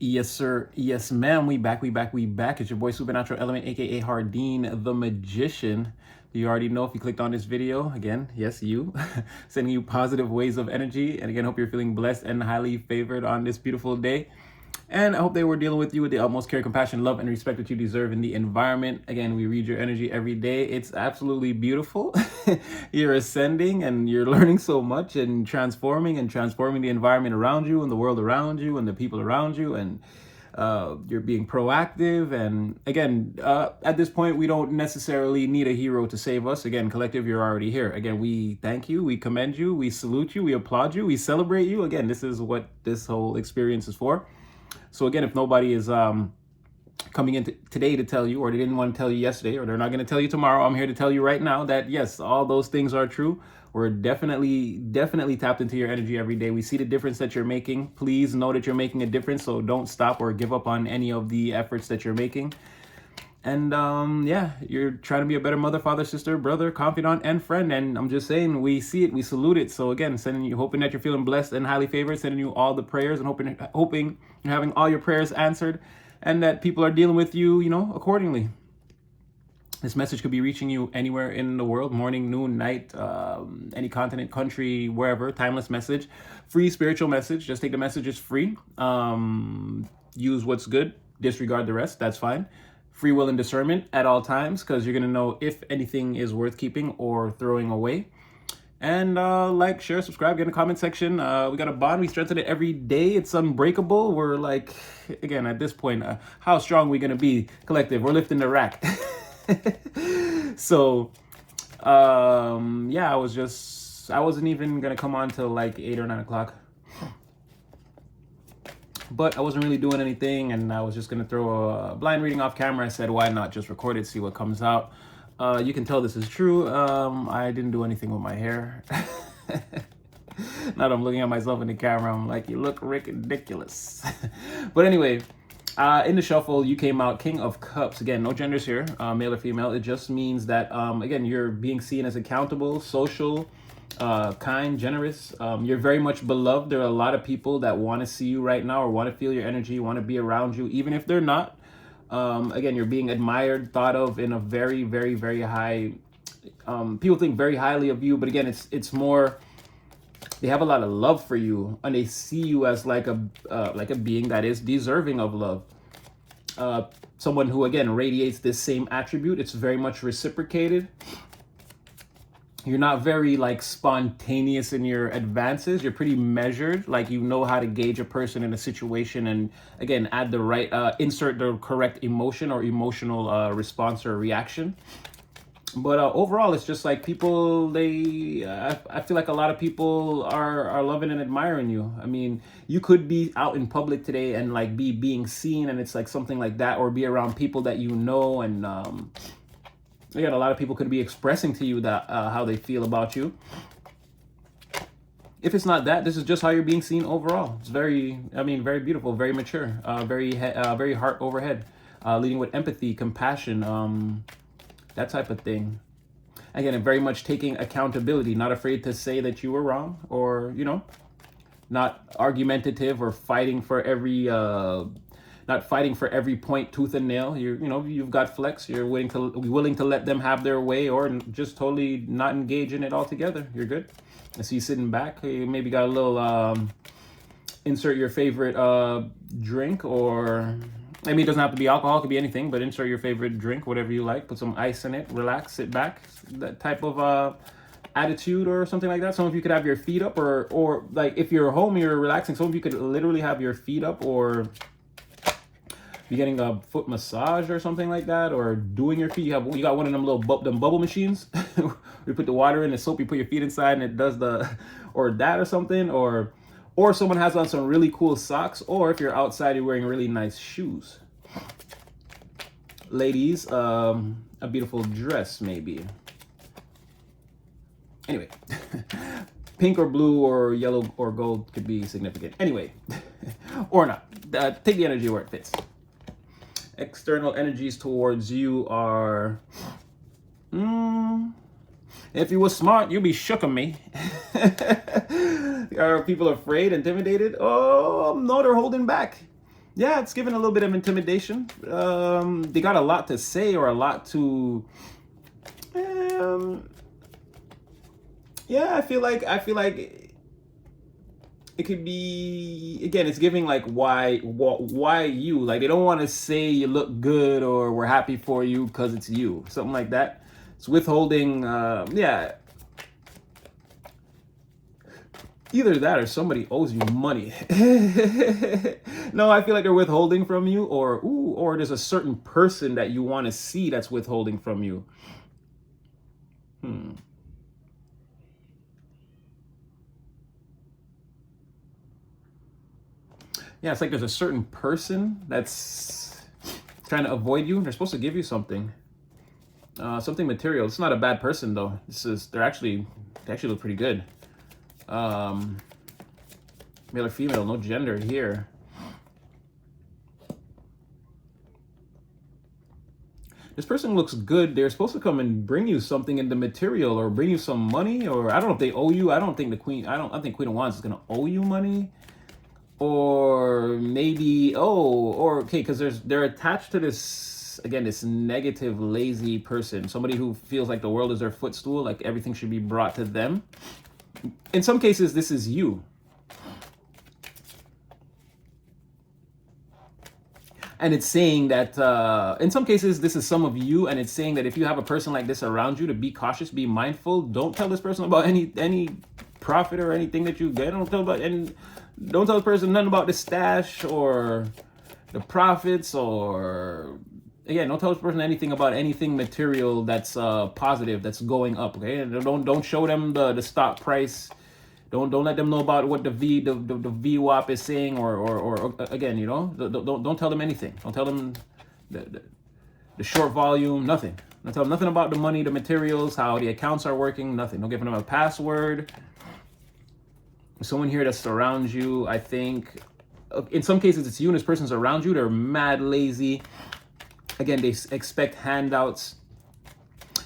Yes, sir. Yes, ma'am. We back. We back. It's your boy Supernatural Element, aka Hardeen the Magician. You already know if you clicked on this video. Again, yes, you. Sending you positive waves of energy. And again, hope you're feeling blessed and highly favored on this beautiful day. And I hope they were dealing with you with the utmost care, compassion, love, and respect that you deserve in the environment. Again, we read your energy every day. It's absolutely beautiful. You're ascending and you're learning so much and transforming the environment around you and the world around you and the people around you. And you're being proactive. And again, at this point, we don't necessarily need a hero to save us. Again, collective, you're already here. Again, we thank you, we commend you, we salute you, we applaud you, we celebrate you. Again, this is what this whole experience is for. So again, if nobody is coming in today to tell you, or they didn't want to tell you yesterday, or they're not going to tell you tomorrow, I'm here to tell you right now that yes, all those things are true. We're definitely tapped into your energy every day. We see the difference that you're making. Please know that you're making a difference, so don't stop or give up on any of the efforts that you're making. And yeah, you're trying to be a better mother, father, sister, brother, confidant, and friend. And I'm just saying, we see it, we salute it. So again, sending you, hoping that you're feeling blessed and highly favored, sending you all the prayers, and hoping you're having all your prayers answered, and that people are dealing with you, accordingly. This message could be reaching you anywhere in the world, morning, noon, night, any continent, country, wherever. Timeless message, free spiritual message. Just take the message, it's free. Use what's good, disregard the rest, that's fine. Free will and discernment at all times, because you're going to know if anything is worth keeping or throwing away. And like, share, subscribe, get in the comment section. We got a bond. We strengthen it every day. It's unbreakable. We're like, again, at this point, how strong are we going to be? Collective, we're lifting the rack. So, yeah, I wasn't even going to come on till like 8 or 9 o'clock. But I wasn't really doing anything, and I was just going to throw a blind reading off camera. I said, why not just record it, see what comes out. You can tell this is true. I didn't do anything with my hair. Now that I'm looking at myself in the camera, I'm like, you look ridiculous. But anyway, in the shuffle, you came out King of Cups. Again, no genders here, male or female. It just means that, again, you're being seen as accountable, social, kind, generous. You're very much beloved. There are a lot of people that want to see you right now, or want to feel your energy, want to be around you, even if they're not. Again, you're being admired, thought of in a very, very, very high, people think very highly of you, but again, it's more, they have a lot of love for you, and they see you as like a being that is deserving of love. Someone who, again, radiates this same attribute. It's very much reciprocated. You're not very like spontaneous in your advances. You're pretty measured. Like, you know how to gauge a person in a situation, and again, add the right, insert the correct emotion or emotional response or reaction. But overall, it's just like people, I feel like a lot of people are loving and admiring you. I mean, you could be out in public today and like being seen, and it's like something like that, or be around people that you know, and again, a lot of people could be expressing to you that how they feel about you. If it's not that, this is just how you're being seen overall. It's very beautiful, very mature, very heart over head, leading with empathy, compassion, that type of thing. Again, and very much taking accountability, not afraid to say that you were wrong, or, not argumentative or fighting for every, not fighting for every point tooth and nail. You've got flex. You're willing to let them have their way, or just totally not engage in it altogether. You're good. I see you sitting back. You maybe got a little, insert your favorite drink, or I mean, it doesn't have to be alcohol, it could be anything, but insert your favorite drink, whatever you like. Put some ice in it, relax, sit back. That type of attitude or something like that. Some of you could have your feet up, or like if you're home, you're relaxing. Some of you could literally have your feet up, or be getting a foot massage or something like that, or doing your feet. You got one of them little bubble machines. You put the water in the soap, you put your feet inside, and it does or that or something, or someone has on some really cool socks, or if you're outside, you're wearing really nice shoes. Ladies, a beautiful dress maybe. Anyway, pink or blue or yellow or gold could be significant. Anyway, or not. Take the energy where it fits. External energies towards you are, if you were smart, you'd be shook of me. Are people afraid, intimidated? Oh, no, they're holding back. Yeah, it's giving a little bit of intimidation. They got a lot to say or a lot to. Yeah, I feel like it could be, again, it's giving like why you, like they don't want to say you look good or we're happy for you because it's you, something like that. It's withholding. Yeah, either that or somebody owes you money. No, I feel like they're withholding from you, or there's a certain person that you want to see that's withholding from you. Yeah, it's like there's a certain person that's trying to avoid you. They're supposed to give you something, something material. It's not a bad person though. They actually look pretty good. Male or female, no gender here. This person looks good. They're supposed to come and bring you something in the material, or bring you some money, or I don't know if they owe you. I don't think the queen. I think Queen of Wands is gonna owe you money, or maybe or okay, because they're attached to this, again, this negative, lazy person, somebody who feels like the world is their footstool, like everything should be brought to them. In some cases, this is you. And it's saying that in some cases, this is some of you, and it's saying that if you have a person like this around you, to be cautious, be mindful. Don't tell this person about any profit or anything that you get. Don't tell the person nothing about the stash or the profits, or again, don't tell this person anything about anything material that's positive, that's going up. Okay, don't show them the stock price. Don't let them know about what the VWAP is saying, or again, you know, don't tell them anything. Don't tell them the short volume, nothing. Don't tell them nothing about the money, the materials, how the accounts are working, nothing. Don't give them a password. Someone here that surrounds you, I think, in some cases it's you and this person's around you. They're mad lazy. Again, they expect handouts.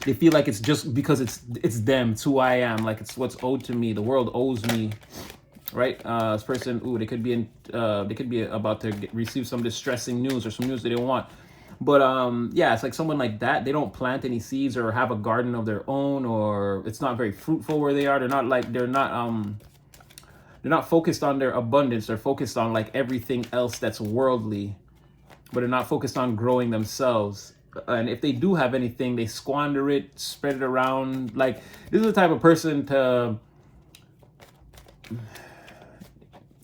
They feel like it's just because it's them, it's who I am, like it's what's owed to me. The world owes me, right? This person, they could be about to receive some distressing news or some news they don't want. But yeah, it's like someone like that. They don't plant any seeds or have a garden of their own, or it's not very fruitful where they are. They're not focused on their abundance. They're focused on like everything else that's worldly, but they're not focused on growing themselves. And if they do have anything, they squander it, spread it around. Like, this is the type of person to,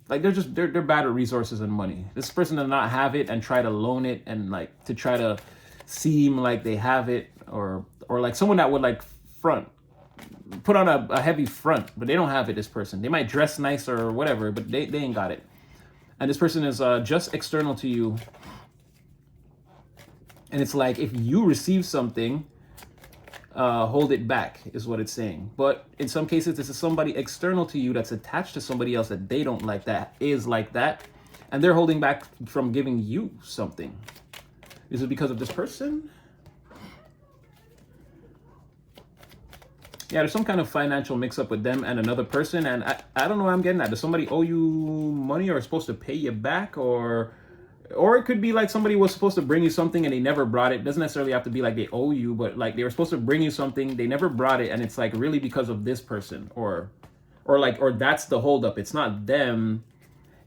like, they're bad at resources and money. This person does not have it and try to loan it, and like to try to seem like they have it, or like someone that would like put on a heavy front, but they don't have it. This person, they might dress nice or whatever, but they ain't got it. And this person is just external to you. And it's like, if you receive something, hold it back, is what it's saying. But in some cases, this is somebody external to you that's attached to somebody else that they don't like, that is like that. And they're holding back from giving you something. Is it because of this person? Yeah, there's some kind of financial mix-up with them and another person. And I don't know where I'm getting at. Does somebody owe you money or is supposed to pay you back? Or it could be like somebody was supposed to bring you something and they never brought it. It doesn't necessarily have to be like they owe you, but like they were supposed to bring you something, they never brought it, and it's like really because of this person, or that's the holdup. It's not them,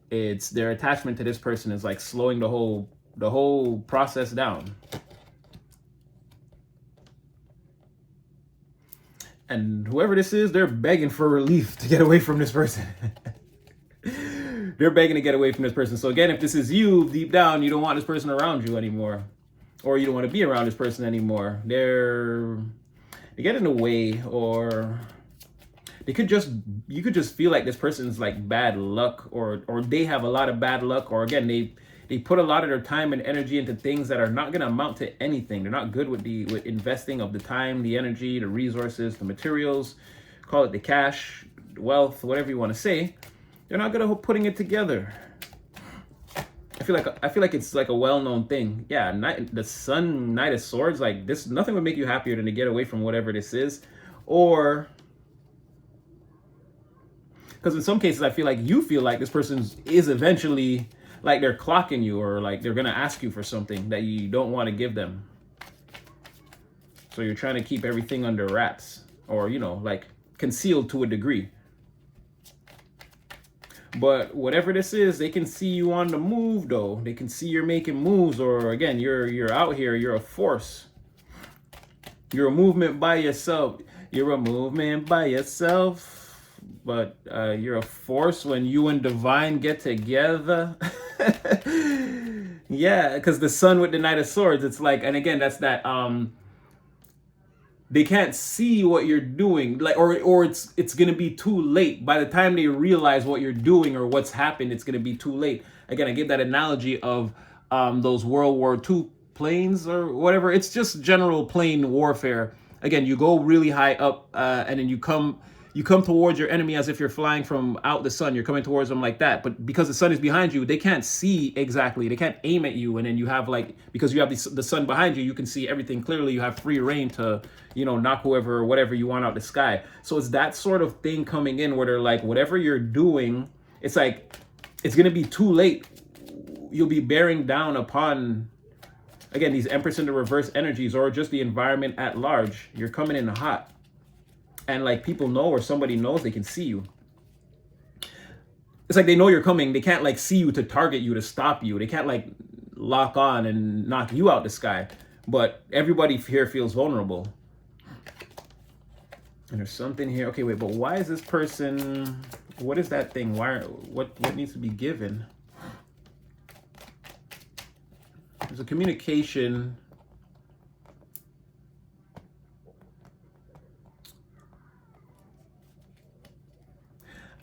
it's their attachment to this person is like slowing the whole process down. And whoever this is, they're begging for relief to get away from this person. They're begging to get away from this person. So again, if this is you, deep down, you don't want this person around you anymore, or you don't want to be around this person anymore. They get in the way, or you could just feel like this person's like bad luck, or they have a lot of bad luck, or again, they put a lot of their time and energy into things that are not going to amount to anything. They're not good with investing of the time, the energy, the resources, the materials, call it the cash, wealth, whatever you want to say. They're not good at putting it together. I feel like it's like a well-known thing. Yeah, the Sun, Knight of Swords, like this, nothing would make you happier than to get away from whatever this is. Or, because in some cases I feel like you feel like this person is eventually like they're clocking you, or like they're gonna ask you for something that you don't want to give them. So you're trying to keep everything under wraps, or like concealed to a degree. But whatever this is, they can see you on the move, though. They can see you're making moves, or again, you're out here. You're a force. You're a movement by yourself. You're a movement by yourself. But you're a force when you and Divine get together. Yeah, because the Sun with the Knight of Swords, it's like, and again, that's that they can't see what you're doing, like, or it's gonna be too late. By the time they realize what you're doing or what's happened, it's gonna be too late. Again, I give that analogy of those World War II planes or whatever. It's just general plane warfare. Again, you go really high up, and then you come towards your enemy as if you're flying from out the sun. You're coming towards them like that. But because the sun is behind you, they can't see exactly. They can't aim at you. And then you have because you have the sun behind you, you can see everything clearly. You have free reign to, knock whoever or whatever you want out the sky. So it's that sort of thing coming in where they're like, whatever you're doing, it's like, it's going to be too late. You'll be bearing down upon, again, these Empress in the reverse energies, or just the environment at large. You're coming in hot. And like people know, or somebody knows, they can see you. It's like they know you're coming. They can't like see you to target you, to stop you. They can't like lock on and knock you out the sky. But everybody here feels vulnerable. And there's something here. Okay, wait, but why is this person, what is that thing? What needs to be given? There's a communication.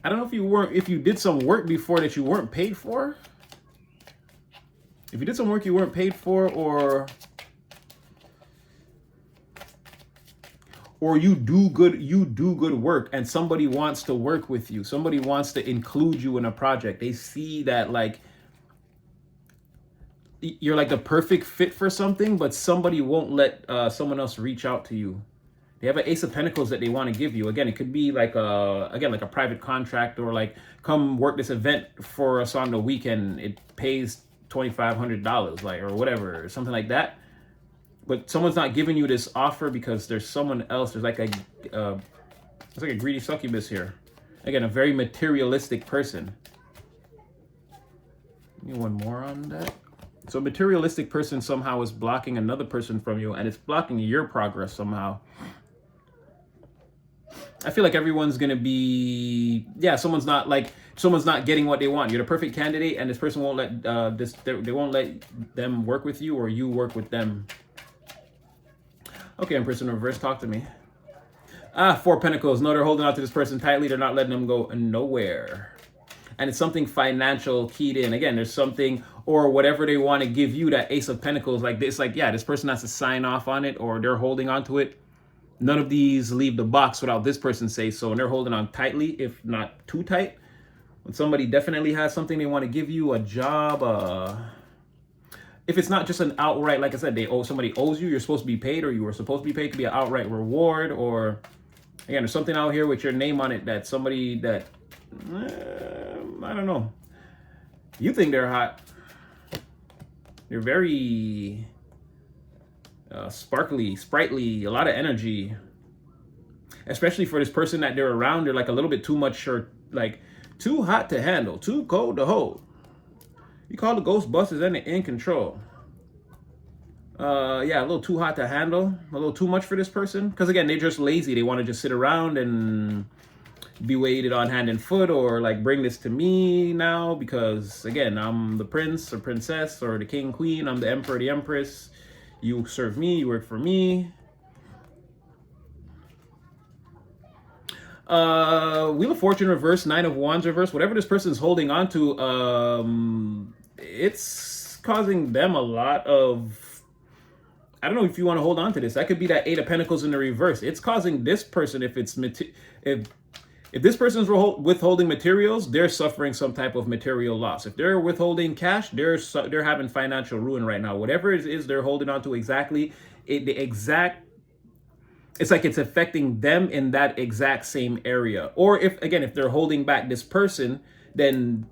I don't know if you did some work before that you weren't paid for. If you did some work you weren't paid for, or you do good work and somebody wants to work with you. Somebody wants to include you in a project. They see that like you're like the perfect fit for something, but somebody won't let someone else reach out to you. They have an Ace of Pentacles that they want to give you. Again, it could be like like a private contract, or like, come work this event for us on the weekend. It pays $2,500, like, or whatever, or something like that. But someone's not giving you this offer because there's someone else. There's like it's like a greedy succubus here. Again, a very materialistic person. Give me one more on that. So a materialistic person somehow is blocking another person from you, and it's blocking your progress somehow. I feel like everyone's gonna be, someone's not getting what they want. You're the perfect candidate, and this person won't let they won't let them work with you, or you work with them. Okay, Empress in reverse, talk to me. Four Pentacles. No, they're holding on to this person tightly. They're not letting them go nowhere. And it's something financial keyed in. Again, there's something, or whatever they want to give you, that Ace of Pentacles, like this, like, this person has to sign off on it, or they're holding on to it. None of these leave the box without this person say so, and they're holding on tightly, if not too tight. When somebody definitely has something they want to give you, a job, if it's not just an outright, like I said, somebody owes you, you're supposed to be paid, or you were supposed to be paid, it could be an outright reward, or again, there's something out here with your name on it that somebody that, I don't know. You think they're hot. They're very sparkly, sprightly, a lot of energy. Especially for this person that they're around, they're like a little bit too much, or like too hot to handle, too cold to hold. You call the Ghostbusters and they're in control. A little too hot to handle, a little too much for this person. Because again, they're just lazy. They want to just sit around and be waited on hand and foot, or like, bring this to me now, because again, I'm the prince or princess, or the king, queen. I'm the emperor, the empress. You serve me, you work for me. Wheel of Fortune reverse, Nine of Wands reverse. Whatever this person's holding on to, it's causing them a lot of, I don't know if you want to hold on to this. That could be that Eight of Pentacles in the reverse. It's causing this person, if this person's withholding materials, they're suffering some type of material loss. If they're withholding cash, they're having financial ruin right now. Whatever it is they're holding on to, it's like it's affecting them in that exact same area. Or if they're holding back this person, then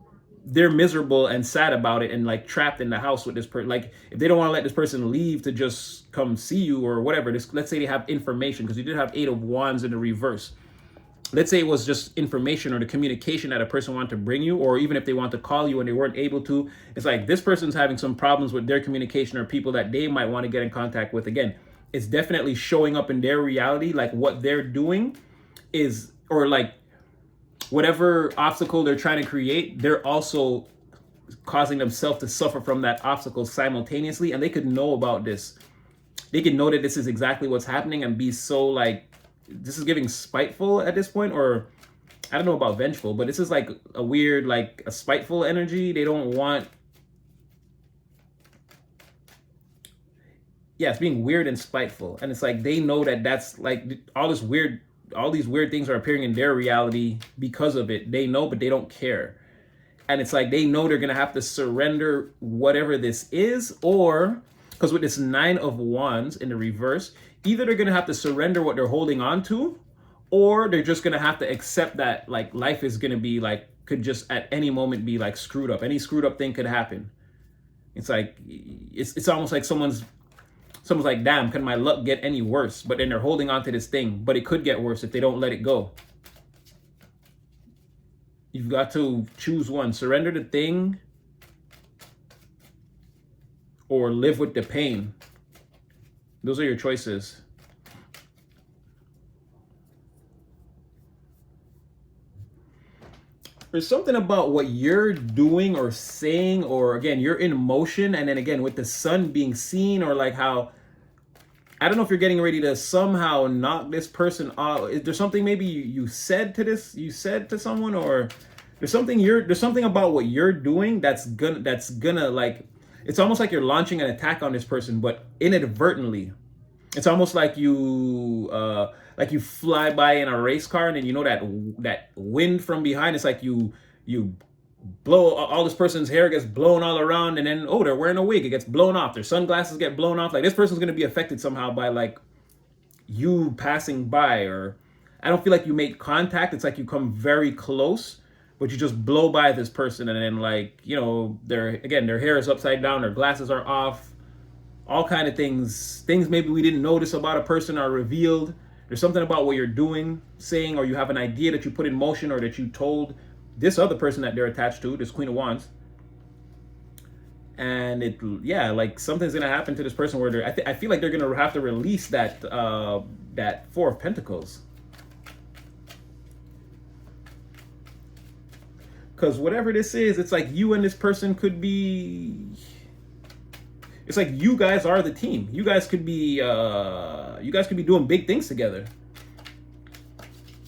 they're miserable and sad about it and like trapped in the house with this person. Like if they don't want to let this person leave to just come see you or whatever, let's say they have information, because you did have 8 of Wands in the reverse. Let's say it was just information or the communication that a person wanted to bring you, or even if they want to call you and they weren't able to, it's like this person's having some problems with their communication or people that they might want to get in contact with. Again, it's definitely showing up in their reality, like what they're doing is, or like whatever obstacle they're trying to create, they're also causing themselves to suffer from that obstacle simultaneously. And they could know about this. They could know that this is exactly what's happening and be so like, this is giving spiteful at this point, or I don't know about vengeful, but this is like a weird, like a spiteful energy. They don't want, yeah, it's being weird and spiteful. And it's like, they know that that's like all these weird things are appearing in their reality because of it. They know, but they don't care. And it's like, they know they're going to have to surrender whatever this is, or because with this 9 of Wands in the reverse, either they're going to have to surrender what they're holding on to, or they're just going to have to accept that like life is going to be like, could just at any moment be like screwed up. Any screwed up thing could happen. It's like, it's almost like someone's like, damn, can my luck get any worse? But then they're holding on to this thing, but it could get worse if they don't let it go. You've got to choose one: surrender the thing or live with the pain. Those are your choices. There's something about what you're doing or saying, or again, you're in motion. And then again, with the sun being seen, or like how, I don't know if you're getting ready to somehow knock this person off. Is there something maybe you said to someone, or there's something about what you're doing that's gonna like, it's almost like you're launching an attack on this person, but inadvertently. It's almost like you fly by in a race car, and then you know that wind from behind. It's like you blow, all this person's hair gets blown all around, and then, oh, they're wearing a wig, it gets blown off. Their sunglasses get blown off. Like this person's gonna be affected somehow by like you passing by, or I don't feel like you make contact. It's like you come very close, but you just blow by this person, and then like, you know, their hair is upside down, their glasses are off, all kind of things maybe we didn't notice about a person are revealed. There's something about what you're doing, saying, or you have an idea that you put in motion, or that you told this other person that they're attached to, this Queen of Wands. And like something's gonna happen to this person where I feel like they're gonna have to release that 4 of Pentacles. Because whatever this is, it's like you and this person could be, it's like you guys are the team. You guys could be doing big things together.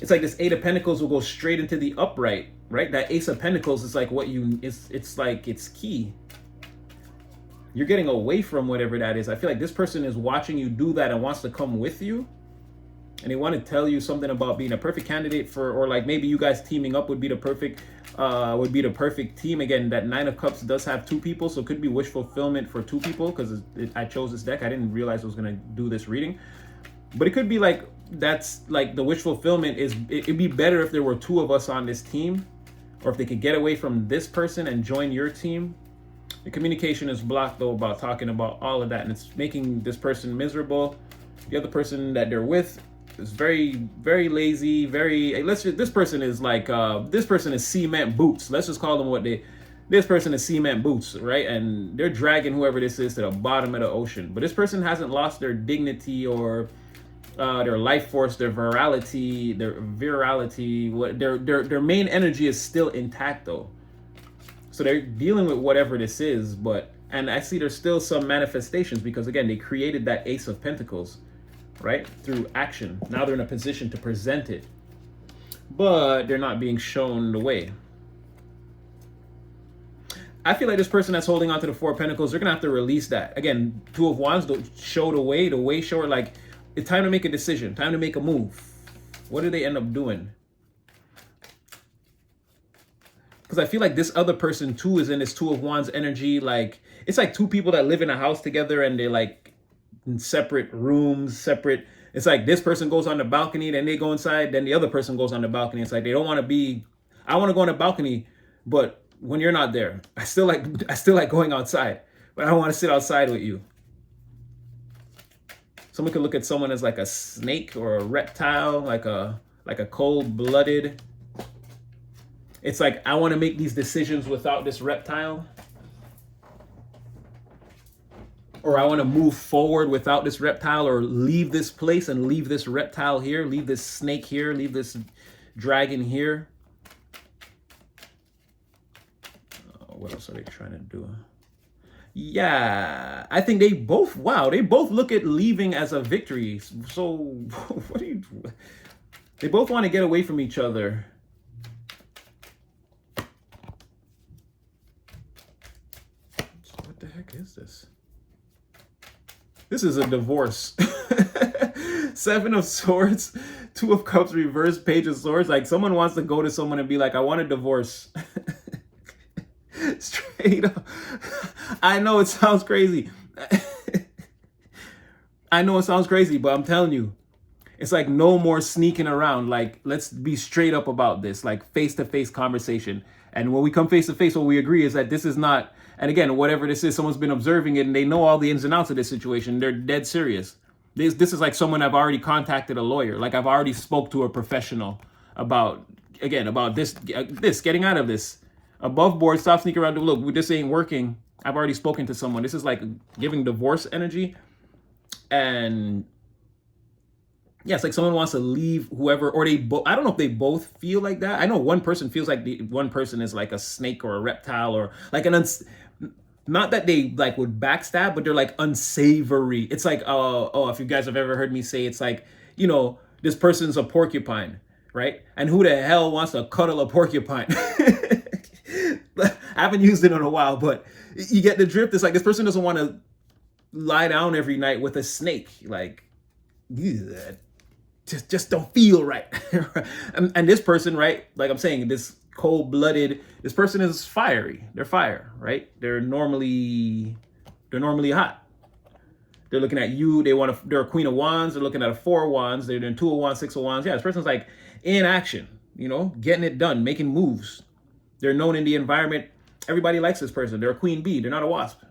It's like this 8 of Pentacles will go straight into the upright, right? That Ace of Pentacles is like it's like it's key. You're getting away from whatever that is. I feel like this person is watching you do that and wants to come with you. And they want to tell you something about being a perfect candidate for, or like maybe you guys teaming up would be the perfect team. Again, that 9 of Cups does have 2 people, so it could be wish fulfillment for 2 people, because I chose this deck. I didn't realize I was going to do this reading. But it could be like, that's like the wish fulfillment is, it'd be better if there were 2 of us on this team, or if they could get away from this person and join your team. The communication is blocked though about talking about all of that, and it's making this person miserable. The other person that they're with is very, very lazy, this person is cement boots. Let's just call them this person is cement boots, right? And they're dragging whoever this is to the bottom of the ocean. But this person hasn't lost their dignity or their life force, their virality. Their main energy is still intact though. So they're dealing with whatever this is, and I see there's still some manifestations, because again, they created that Ace of Pentacles, right? Through action. Now they're in a position to present it, but they're not being shown the way. I feel like this person that's holding on to the 4 of Pentacles, they're gonna have to release that. Again, 2 of Wands don't show the way shower, like it's time to make a decision, time to make a move. What do they end up doing? Because I feel like this other person too is in this 2 of Wands energy. Like it's like 2 people that live in a house together, and they're like in separate rooms, separate. It's like this person goes on the balcony, then they go inside, then the other person goes on the balcony. It's like they don't want to be, I want to go on the balcony, but when you're not there. I still like going outside, but I don't want to sit outside with you. Someone could look at someone as like a snake or a reptile, like a cold-blooded. It's like, I want to make these decisions without this reptile. Or I want to move forward without this reptile, or leave this place and leave this reptile here, leave this snake here, leave this dragon here. What else are they trying to do? Yeah, I think they both, wow, they both look at leaving as a victory. So what do you, they both want to get away from each other. What the heck is this? This is a divorce. Seven of Swords, Two of Cups reverse, Page of Swords. Like, someone wants to go to someone and be like, I want a divorce. Straight up. I know it sounds crazy. I know it sounds crazy, but I'm telling you, it's like no more sneaking around. Like, let's be straight up about this, like face-to-face conversation. And when we come face-to-face, what we agree is that this is not, and again, whatever this is, someone's been observing it and they know all the ins and outs of this situation. They're dead serious. This is like someone, I've already contacted a lawyer. Like, I've already spoke to a professional about, again, about this getting out of this. Above board, stop sneaking around. Look, this ain't working. I've already spoken to someone. This is like giving divorce energy. And yeah, it's like someone wants to leave whoever, or they I don't know if they both feel like that. I know one person feels like one person is like a snake or a reptile, or like an not that they like would backstab, but they're like unsavory. It's like, oh, if you guys have ever heard me say, it's like, you know, this person's a porcupine, right? And who the hell wants to cuddle a porcupine? I haven't used it in a while, but you get the drift. It's like, this person doesn't want to lie down every night with a snake. Like, just don't feel right. And this person, right? Like I'm saying, this cold-blooded, this person is fiery. They're fire, right? They're normally hot. They're looking at you. They're a Queen of Wands. They're looking at a Four of Wands. They're doing Two of Wands, Six of Wands. Yeah, this person's like in action, you know, getting it done, making moves. They're known in the environment. Everybody likes this person. They're a queen bee. They're not a wasp.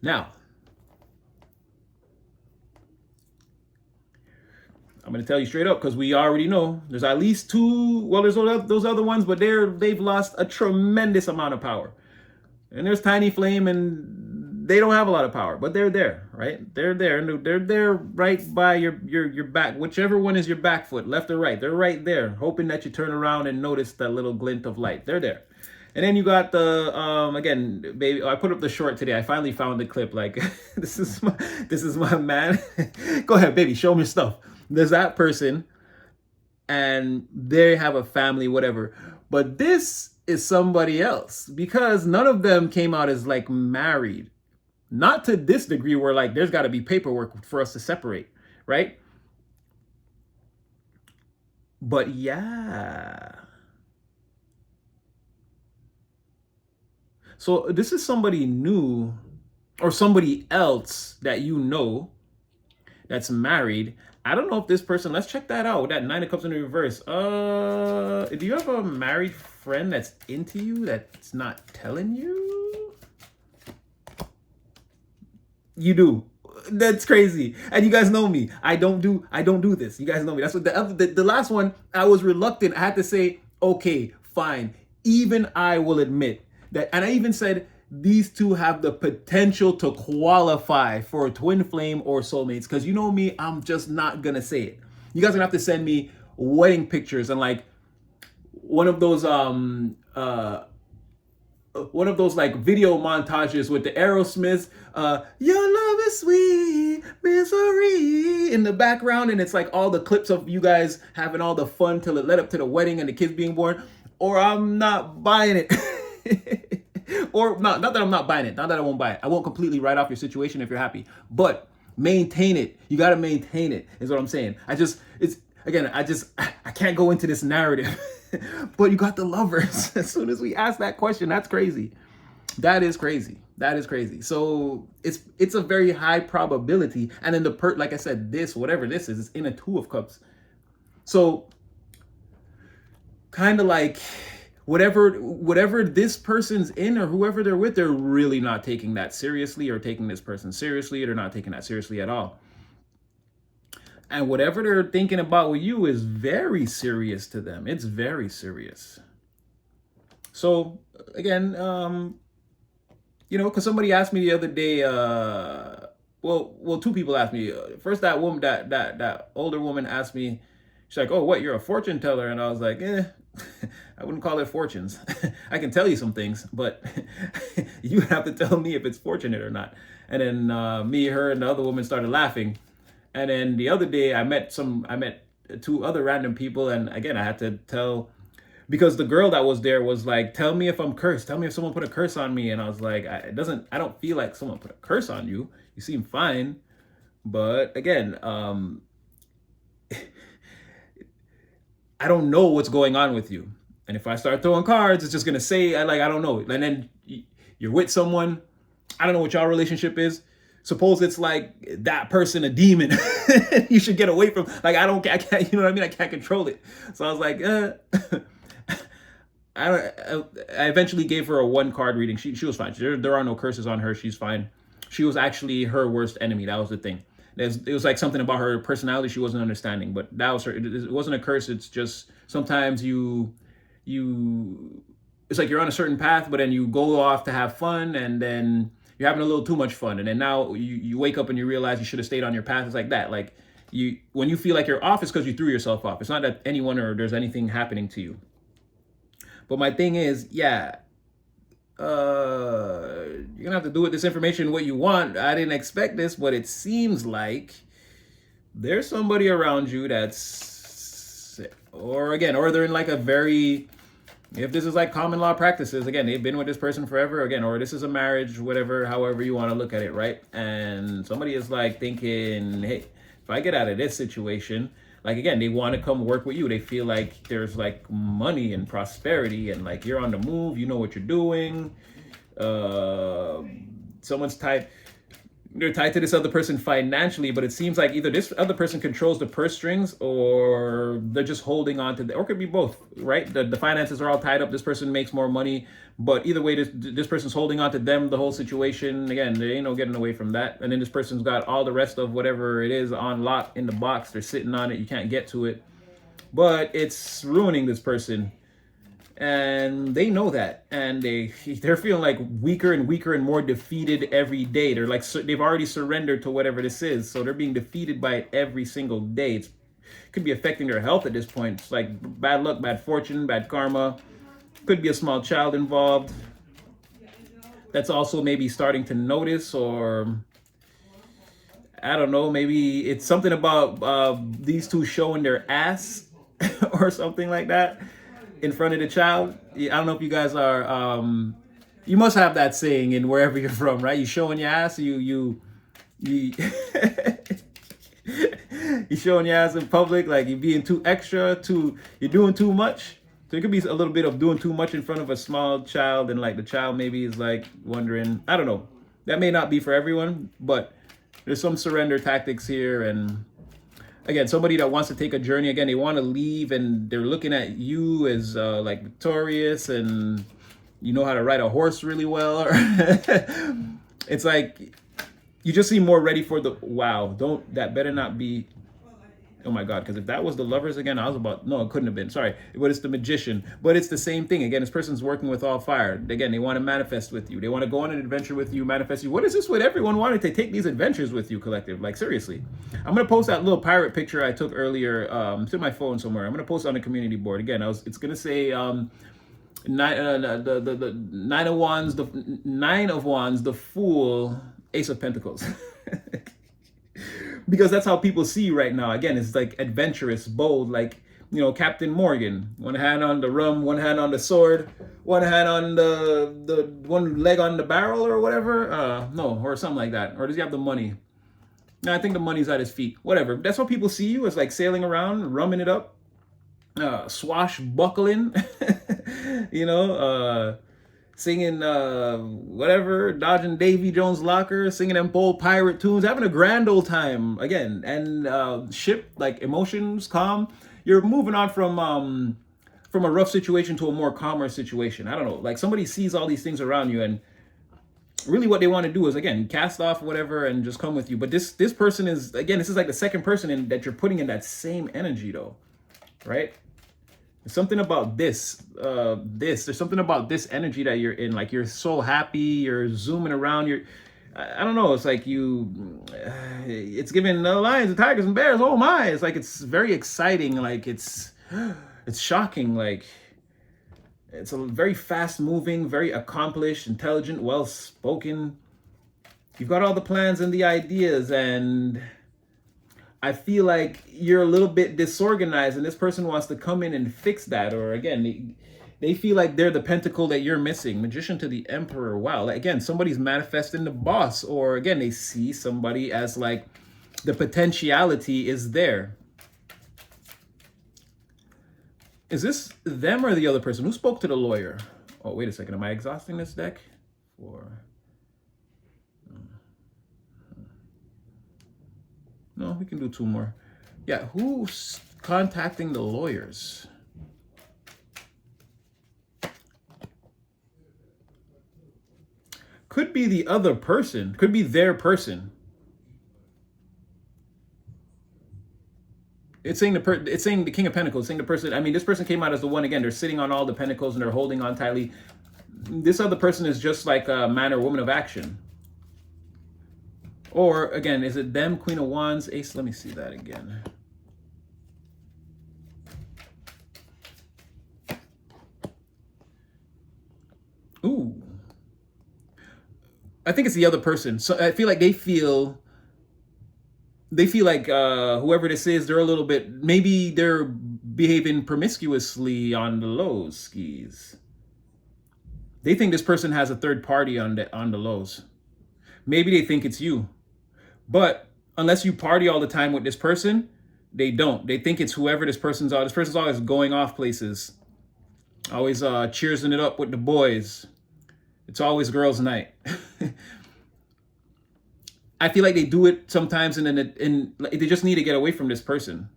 Now, I'm going to tell you straight up, because we already know there's at least two. Well, there's those other ones, but they've lost a tremendous amount of power. And there's Tiny Flame, and they don't have a lot of power, but they're there, right? They're there, and they're there right by your back. Whichever one is your back foot, left or right, they're right there, hoping that you turn around and notice that little glint of light. They're there. And then you got the again, baby. I put up the short today. I finally found the clip. Like, this is my man. Go ahead, baby. Show me stuff. There's that person, and they have a family, whatever. But this is somebody else, because none of them came out as like married. Not to this degree where like there's got to be paperwork for us to separate, right? But yeah. So this is somebody new, or somebody else that you know that's married. I don't know if this person, let's check that out with that Nine of Cups in reverse. Do you have a married friend that's into you that's not telling you? You do. That's crazy. And you guys know me. I don't do this. You guys know me. That's what the last one, I was reluctant. I had to say, okay, fine. Even I will admit that, and I even said these two have the potential to qualify for a twin flame or soulmates, because you know me, I'm just not gonna say it. You guys are gonna have to send me wedding pictures and like one of those like video montages with the Aerosmiths, your love is sweet misery in the background, and it's like all the clips of you guys having all the fun till it led up to the wedding and the kids being born. Or I'm not buying it. Or not that I'm not buying it, not that I won't buy it. I won't completely write off your situation if you're happy, but maintain it. You got to maintain it, is what I'm saying. I can't go into this narrative. But you got the lovers. As soon as we ask that question, that's crazy. That is crazy. That is crazy. So it's a very high probability. And then like I said, whatever this is in a Two of Cups. So kind of like whatever this person's in or whoever they're with, they're really not taking that seriously or taking this person seriously. They're not taking that seriously at all. And whatever they're thinking about with you is very serious to them. It's very serious. So again, because somebody asked me the other day, well, two people asked me. First, that woman, that older woman asked me, she's like, "Oh, what? You're a fortune teller?" And I was like, I wouldn't call it fortunes. I can tell you some things, but you have to tell me if it's fortunate or not. And then me, her, and the other woman started laughing. And then the other day, I met two other random people, and again, I had to tell, because the girl that was there was like, "Tell me if I'm cursed. Tell me if someone put a curse on me." And I was like, I don't feel like someone put a curse on you. You seem fine. But again, I don't know what's going on with you. And if I start throwing cards, it's just going to say, I don't know. And then you're with someone. I don't know what y'all relationship is. Suppose it's like that person a demon. You should get away from, like, I can't, you know what I mean? I can't control it. So I was like, I eventually gave her a 1 card reading. She was fine. There are no curses on her. She's fine. She was actually her worst enemy. That was the thing. It was like something about her personality she wasn't understanding, but that was her. It wasn't a curse. It's just sometimes it's like you're on a certain path, but then you go off to have fun, and then you're having a little too much fun, and then now you wake up and you realize you should have stayed on your path. It's like that. Like when you feel like you're off, it's because you threw yourself off. It's not that anyone or there's anything happening to you. But my thing is, you're gonna have to do with this information what you want. I didn't expect this, but it seems like there's somebody around you that's, or they're in like a very, if this is like common law practices, again, they've been with this person forever, again, or this is a marriage, whatever, however you want to look at it, right? And somebody is like thinking, hey, if I get out of this situation, like, again, they want to come work with you. They feel like there's like money and prosperity, and like you're on the move, you know what you're doing. Someone's tied, they're tied to this other person financially, but it seems like either this other person controls the purse strings, or they're just holding on to or it could be both, right? The finances are all tied up. This person makes more money, but either way, this person's holding on to them, the whole situation. Again, there ain't no getting away from that. And then this person's got all the rest of whatever it is on lock in the box. They're sitting on it. You can't get to it, but it's ruining this person. And they know that, and they're feeling like weaker and weaker and more defeated every day. They're like, they've already surrendered to whatever this is, so they're being defeated by it every single day. It could be affecting their health at this point. It's like bad luck, bad fortune, bad karma. Could be a small child involved that's also maybe starting to notice, or I don't know, maybe it's something about these two showing their ass or something like that in front of the child. I don't know if you guys are, you must have that saying in wherever you're from, right? You showing your ass, you you showing your ass in public, like you're being too extra, you're doing too much. So it could be a little bit of doing too much in front of a small child, and like the child maybe is like wondering, I don't know. That may not be for everyone, but there's some surrender tactics here. And again, somebody that wants to take a journey, again, they want to leave, and they're looking at you as like victorious, and you know how to ride a horse really well. It's like you just seem more ready for the wow. That better not be. Oh my God, because if that was the Lovers again, I was about, no, it couldn't have been. Sorry, but it's the Magician. But it's the same thing. Again, this person's working with all fire. Again, they want to manifest with you. They want to go on an adventure with you, manifest you. What is this with everyone wanting to take these adventures with you, collective? Like, seriously. I'm going to post that little pirate picture I took earlier. It's in my phone somewhere. I'm going to post it on the community board. Again, it's going to say the Nine of Wands, the Fool, Ace of Pentacles. Because that's how people see you right now. Again, it's like adventurous, bold, like, Captain Morgan. One hand on the rum, one hand on the sword, one hand on the one leg on the barrel or whatever. No, or something like that. Or does he have the money? No, I think the money's at his feet. Whatever. That's what people see you as, like sailing around, rumming it up, swashbuckling, singing whatever, dodging Davy Jones' locker, singing them old pirate tunes, having a grand old time again. And ship, like, emotions calm. You're moving on from from a rough situation to a more calmer situation. I don't know. Like somebody sees all these things around you, and really what they want to do is, again, cast off whatever and just come with you. But this person is, again, this is like the second person that you're putting in that same energy though, right? There's something about there's something about this energy that you're in. Like you're so happy, you're zooming around, I don't know, it's like it's giving lions and tigers and bears, oh my, it's like it's very exciting, like it's shocking, like it's a very fast moving, very accomplished, intelligent, well spoken. You've got all the plans and the ideas, and I feel like you're a little bit disorganized, and this person wants to come in and fix that. Or again, they feel like they're the pentacle that you're missing. Magician to the Emperor. Wow. Like, again, somebody's manifesting the boss. Or again, they see somebody as like the potentiality is there. Is this them or the other person? Who spoke to the lawyer? Oh, wait a second. Am I exhausting this deck? No, we can do two more. Yeah, who's contacting the lawyers? Could be the other person. Could be their person. It's saying it's saying the King of Pentacles. It's saying the person. I mean, this person came out as the one. Again, they're sitting on all the pentacles and they're holding on tightly. This other person is just like a man or woman of action. Or, again, is it them? Queen of Wands, Ace? Let me see that again. Ooh. I think it's the other person. So I feel like they feel like whoever this is, they're a little bit, maybe they're behaving promiscuously on the lows skis. They think this person has a third party on the lows. Maybe they think it's you. But unless you party all the time with this person, they don't. They think it's whoever this person's on. This person's always going off places. Always cheersing it up with the boys. It's always girls' night. I feel like they do it sometimes and then they just need to get away from this person.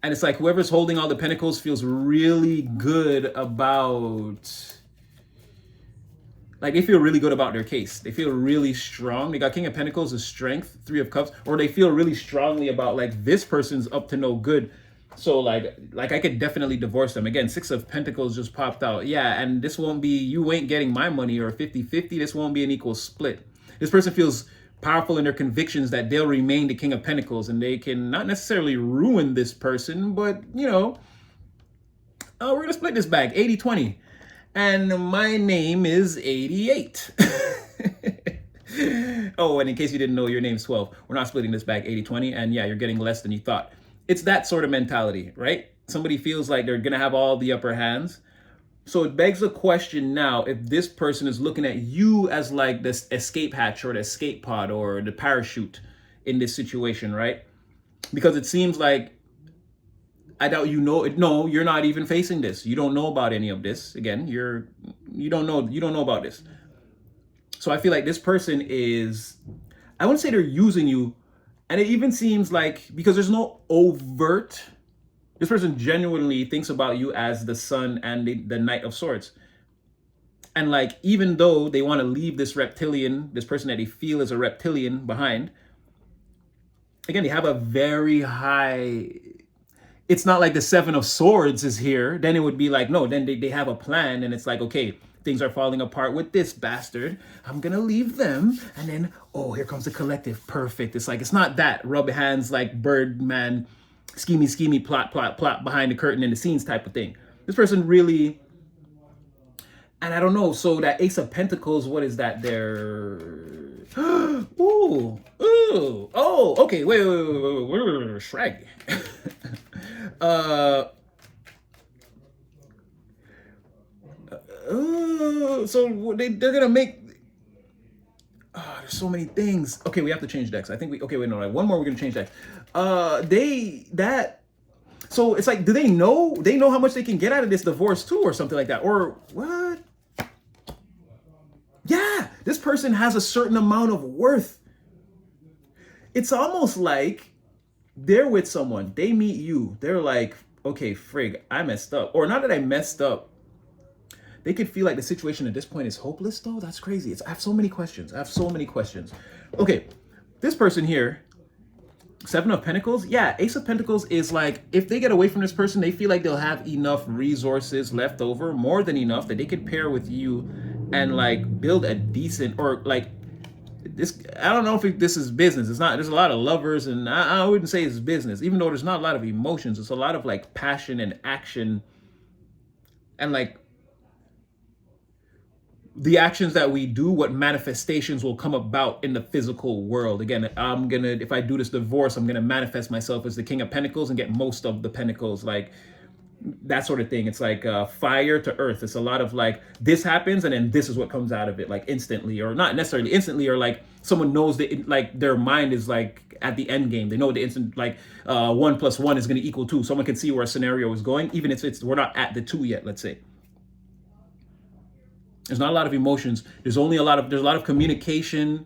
And it's like whoever's holding all the pentacles feels really good about... Like they feel really good about their case. They feel really strong. They got King of Pentacles as strength, Three of Cups, or they feel really strongly about like this person's up to no good. So like I could definitely divorce them. Again, Six of Pentacles just popped out. Yeah, and this won't be, you ain't getting my money or 50-50. This won't be an equal split. This person feels powerful in their convictions that they'll remain the King of Pentacles and they can not necessarily ruin this person, but you know, we're gonna split this bag, 80-20. And my name is 88. Oh, and in case you didn't know, your name's 12. We're not splitting this bag 80-20. And yeah, you're getting less than you thought. It's that sort of mentality, right? Somebody feels like they're going to have all the upper hands. So it begs the question now, if this person is looking at you as like this escape hatch or the escape pod or the parachute in this situation, right? Because it seems like, I doubt you know it. No, you're not even facing this. You don't know about any of this. Again, you don't know about this. So I feel like this person is, I wouldn't say they're using you. And it even seems like, because there's no overt, this person genuinely thinks about you as the Sun and the Knight of Swords. And like, even though they want to leave this reptilian, this person that they feel is a reptilian behind, again, they have a very high... It's not like the Seven of Swords is here. Then it would be like, no, then they have a plan. And it's like, okay, things are falling apart with this bastard. I'm going to leave them. And then, oh, here comes the collective. Perfect. It's like, it's not that rub hands like Birdman, schemy, plot behind the curtain in the scenes type of thing. This person really, and I don't know. So that Ace of Pentacles, what is that there? Ooh, oh, okay. Wait, Shrag. So they're gonna make, there's so many things. Okay, we have to change decks. I think okay, wait, no, one more, we're gonna change decks. So it's like, do they know how much they can get out of this divorce too, or something like that? Or what? Yeah, this person has a certain amount of worth. It's almost like they're with someone, they meet you, they're like, okay, frig, I messed up. Or not that I messed up. They could feel like the situation at this point is hopeless though. That's crazy. I have so many questions. Okay, this person here, Seven of Pentacles. Yeah, Ace of Pentacles is like, if they get away from this person, they feel like they'll have enough resources left over, more than enough, that they could pair with you and like build a decent, or like this, I don't know if this is business. It's not. There's a lot of lovers, and I wouldn't say it's business, even though there's not a lot of emotions. It's a lot of like passion and action, and like the actions that we do, what manifestations will come about in the physical world. Again, if I do this divorce, I'm gonna manifest myself as the King of Pentacles and get most of the Pentacles, like that sort of thing. It's like fire to earth. It's a lot of like, this happens and then this is what comes out of it, like instantly, or not necessarily instantly, or like someone knows that like their mind is like at the end game. They know the instant, like 1 + 1 is going to equal 2. Someone can see where a scenario is going, even if we're not at the 2 yet, let's say. There's not a lot of emotions. There's a lot of communication,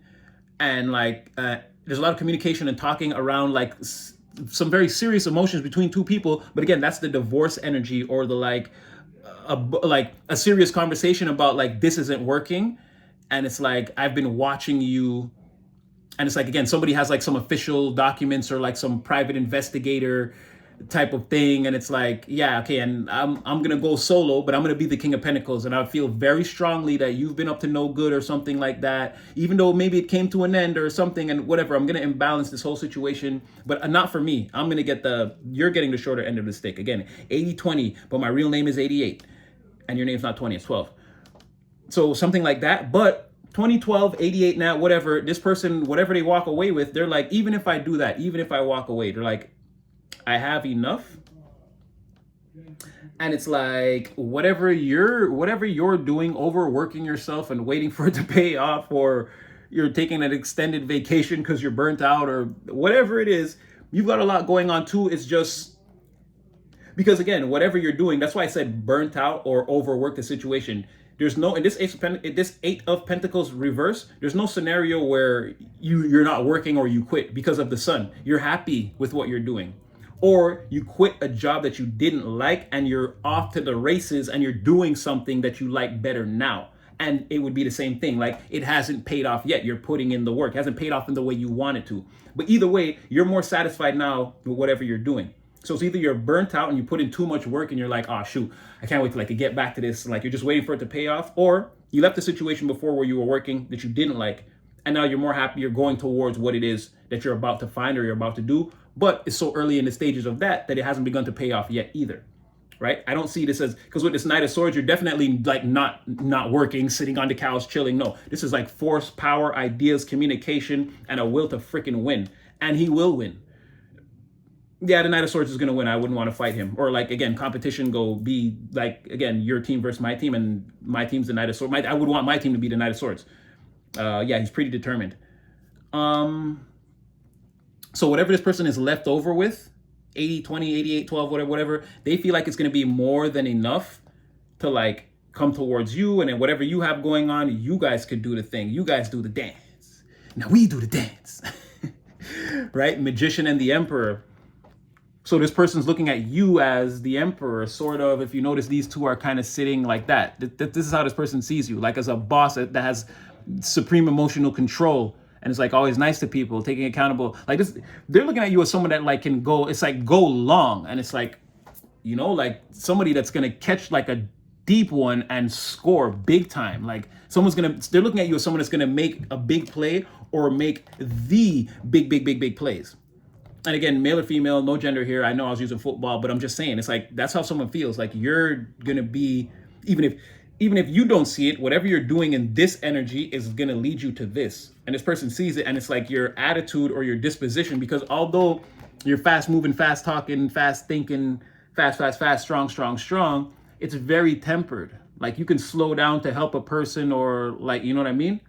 and like there's a lot of communication and talking around like some very serious emotions between two people. But again, that's the divorce energy, or the like a serious conversation about like, this isn't working, and it's like, I've been watching you, and it's like, again, somebody has like some official documents or like some private investigator type of thing, and it's like, yeah, okay, and I'm gonna go solo, but I'm gonna be the King of Pentacles, and I feel very strongly that you've been up to no good or something like that, even though maybe it came to an end or something, and whatever, I'm gonna imbalance this whole situation, but not for me. I'm gonna get you're getting the shorter end of the stick. Again, 80-20, but my real name is 88, and your name's not 20, it's 12. So something like that, but 20, 12, 88 now, whatever, this person, whatever they walk away with, they're like, even if I do that, even if I walk away, they're like, I have enough. And it's like, whatever you're doing, overworking yourself and waiting for it to pay off, or you're taking an extended vacation because you're burnt out, or whatever it is, you've got a lot going on too. It's just because, again, whatever you're doing, that's why I said burnt out or overworked the situation. There's no, in this Eight of Pentacles reverse, there's no scenario where you're not working or you quit because of the Sun. You're happy with what you're doing. Or you quit a job that you didn't like and you're off to the races and you're doing something that you like better now. And it would be the same thing. Like, it hasn't paid off yet. You're putting in the work. It hasn't paid off in the way you want it to. But either way, you're more satisfied now with whatever you're doing. So it's either you're burnt out and you put in too much work and you're like, oh shoot, I can't wait to get back to this. Like, you're just waiting for it to pay off. Or you left the situation before where you were working that you didn't like, and now you're more happy. You're going towards what it is that you're about to find or you're about to do. But it's so early in the stages of that it hasn't begun to pay off yet either, right? I don't see this as, because with this Knight of Swords, you're definitely like not working, sitting on the couch, chilling. No, this is like force, power, ideas, communication, and a will to freaking win. And he will win. Yeah, the Knight of Swords is going to win. I wouldn't want to fight him. Or like, again, competition go be like, again, your team versus my team, and my team's the Knight of Swords. I would want my team to be the Knight of Swords. Yeah, he's pretty determined. So whatever this person is left over with, 80-20, 88-12, whatever, they feel like it's going to be more than enough to like come towards you. And then whatever you have going on, you guys could do the thing. You guys do the dance. Now we do the dance. Right? Magician and the Emperor. So this person's looking at you as the Emperor, sort of. If you notice, these two are kind of sitting like that. This is how this person sees you, like as a boss that has supreme emotional control. And it's like always nice to people, taking accountable. Like this, they're looking at you as someone that like can go, it's like go long. And it's like, you know, like somebody that's going to catch like a deep one and score big time. Like they're looking at you as someone that's going to make a big play or make the big plays. And again, male or female, no gender here. I know I was using football, but I'm just saying, it's like, that's how someone feels. Like you're going to be, even if you don't see it, whatever you're doing in this energy is going to lead you to this. And this person sees it, and it's like your attitude or your disposition, because although you're fast moving, fast talking, fast thinking, fast, strong, it's very tempered. Like you can slow down to help a person, or like, you know what I mean?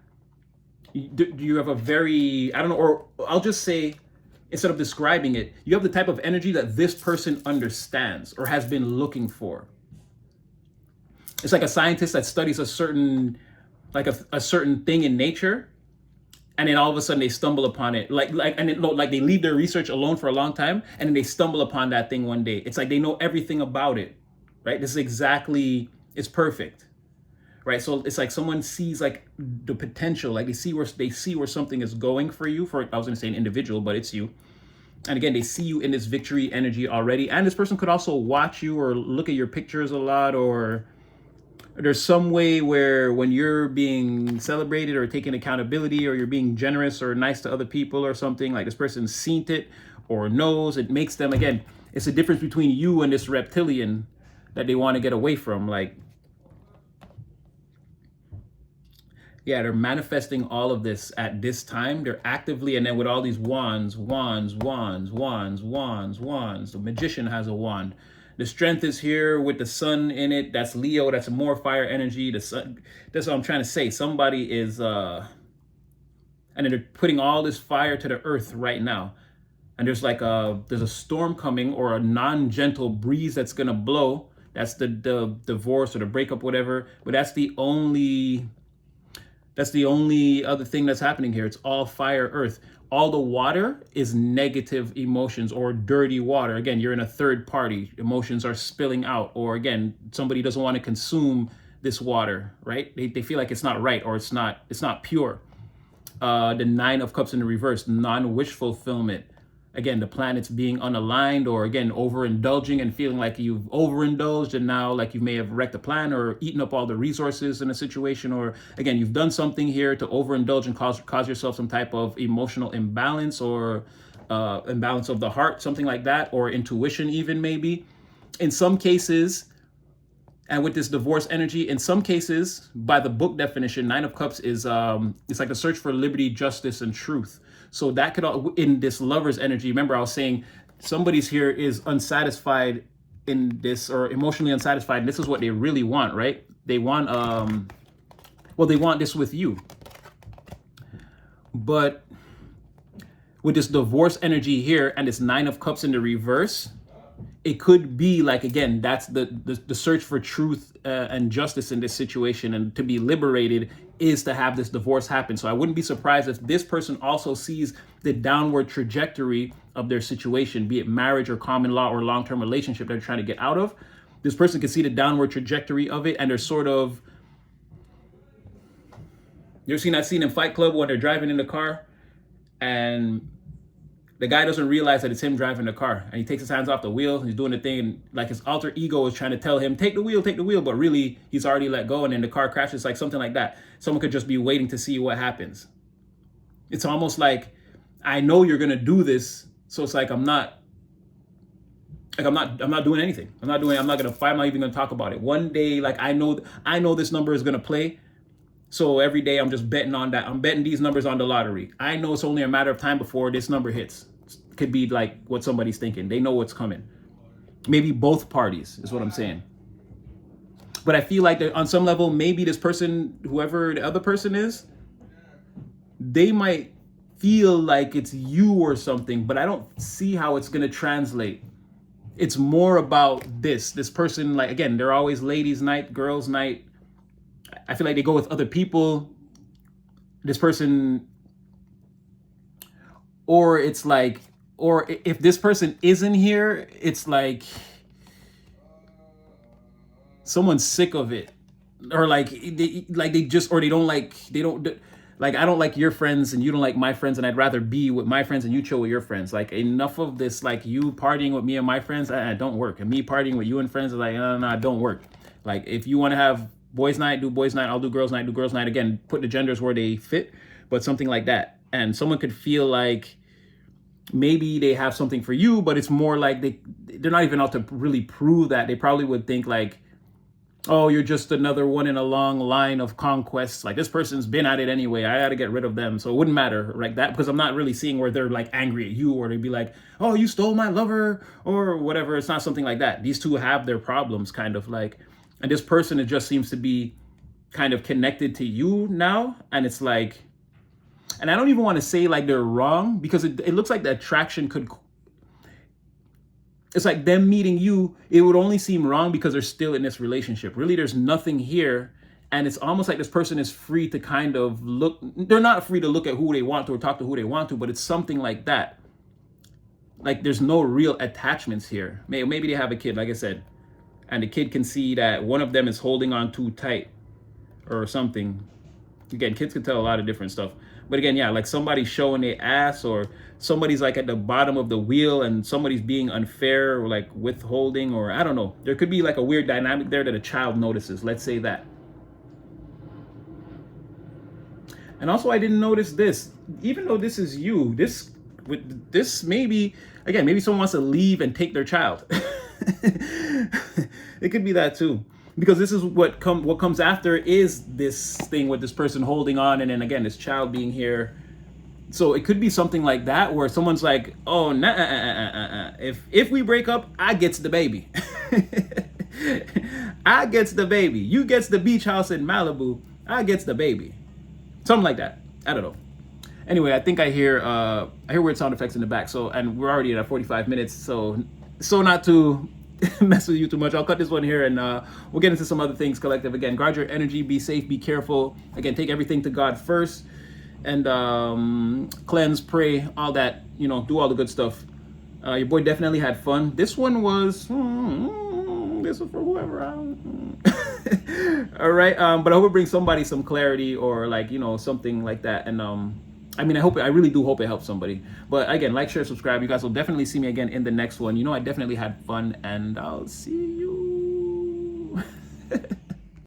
Do you have a very, I don't know, or I'll just say, instead of describing it, you have the type of energy that this person understands or has been looking for. It's like a scientist that studies a certain, like a certain thing in nature, and then all of a sudden they stumble upon it, like they leave their research alone for a long time, and then they stumble upon that thing one day. It's like they know everything about it, right? This is exactly, it's perfect, right? So it's like someone sees like the potential, like they see where something is going for you. For, I was going to say an individual, but it's you. And again, they see you in this victory energy already. And this person could also watch you or look at your pictures a lot, or there's some way where when you're being celebrated or taking accountability, or you're being generous or nice to other people or something, like this person's seen it or knows, it makes them, again, it's a difference between you and this reptilian that they want to get away from. Like, yeah, they're manifesting all of this at this time. They're actively, and then with all these wands, the magician has a wand. The strength is here with the sun in it. That's Leo. That's more fire energy. The sun. That's what I'm trying to say. Somebody is, and then they're putting all this fire to the earth right now. And there's like there's a storm coming, or a non-gentle breeze that's gonna blow. That's the divorce or the breakup, whatever. But that's the only other thing that's happening here. It's all fire, earth. All the water is negative emotions or dirty water. Again, you're in a third party. Emotions are spilling out. Or again, somebody doesn't want to consume this water, right? They feel like it's not right, or it's not pure. The Nine of Cups in the reverse, non-wish fulfillment. Again, the planets being unaligned, or again, overindulging and feeling like you've overindulged, and now like you may have wrecked a plan or eaten up all the resources in a situation, or again, you've done something here to overindulge and cause yourself some type of emotional imbalance, or imbalance of the heart, something like that, or intuition even maybe. In some cases, and with this divorce energy, in some cases, by the book definition, Nine of Cups is it's like a search for liberty, justice, and truth. So that could, in this lover's energy, remember I was saying somebody's here is unsatisfied in this, or emotionally unsatisfied, and this is what they really want, right? They want, well, they want this with you. But with this divorce energy here and this Nine of Cups in the reverse, it could be like, again, that's the search for truth and justice in this situation, and to be liberated is to have this divorce happen. So I wouldn't be surprised if this person also sees the downward trajectory of their situation, be it marriage or common law or long-term relationship they're trying to get out of. This person can see the downward trajectory of it, and they're sort of, you ever seen that scene in Fight Club when they're driving in the car and the guy doesn't realize that it's him driving the car, and he takes his hands off the wheel. He's doing the thing, and like his alter ego is trying to tell him, take the wheel, but really he's already let go, and then the car crashes, like something like that. Someone could just be waiting to see what happens. It's almost like, I know you're gonna do this, so it's like I'm not doing anything. I'm not gonna fight. I'm not even gonna talk about it. One day, like I know this number is gonna play. So every day I'm just betting on that. I'm betting these numbers on the lottery. I know it's only a matter of time before this number hits. Could be like what somebody's thinking. They know what's coming. Maybe both parties is what I'm saying. But I feel like that on some level, maybe this person, whoever the other person is, they might feel like it's you or something, but I don't see how it's going to translate. It's more about this person, like, again, they're always ladies' night, girls' night. I feel like they go with other people. This person, or it's like, or if this person isn't here, it's like someone's sick of it, or like they just, or they don't like I don't like your friends and you don't like my friends, and I'd rather be with my friends and you chill with your friends. Like, enough of this, like you partying with me and my friends, don't work, and me partying with you and friends is like, no, don't work. Like, if you want to have boys night, do boys night. I'll do girls night, do girls night. Again, put the genders where they fit, but something like that. And someone could feel like maybe they have something for you, but it's more like they're not even out to really prove that. They probably would think like, oh, you're just another one in a long line of conquests. Like, this person's been at it anyway. I got to get rid of them. So it wouldn't matter like that, because I'm not really seeing where they're like angry at you, or they'd be like, oh, you stole my lover or whatever. It's not something like that. These two have their problems, kind of like, and this person, it just seems to be kind of connected to you now. And it's like, and I don't even want to say like they're wrong, because it looks like the attraction could, it's like them meeting you, it would only seem wrong because they're still in this relationship. Really, there's nothing here. And it's almost like this person is free to kind of look, they're not free to look at who they want to or talk to who they want to, but it's something like that. Like there's no real attachments here. Maybe they have a kid, like I said, and the kid can see that one of them is holding on too tight or something. Again, kids can tell a lot of different stuff. But again, yeah, like somebody's showing their ass, or somebody's like at the bottom of the wheel and somebody's being unfair or like withholding, or I don't know. There could be like a weird dynamic there that a child notices. Let's say that. And also, I didn't notice this. Even though this is you, this maybe, again, maybe someone wants to leave and take their child. It could be that too. Because this is what comes after is this thing with this person holding on, and then again, this child being here. So it could be something like that, where someone's like, oh, nah, if we break up, I gets the baby. I gets the baby. You gets the beach house in Malibu. I gets the baby. Something like that. I don't know. Anyway, I think I hear weird sound effects in the back. So, and we're already at 45 minutes. So not to mess with you too much. I'll cut this one here, and we'll get into some other things. Collective. Again, guard your energy. Be safe. Be careful. Again, take everything to God first, and cleanse, pray, all that. You know, do all the good stuff. Your boy definitely had fun. This one was. This was for whoever. All right, but I hope it brings somebody some clarity, or like, you know, something like that. And I mean, I really do hope it helps somebody. But again, like, share, subscribe. You guys will definitely see me again in the next one. You know, I definitely had fun, and I'll see you.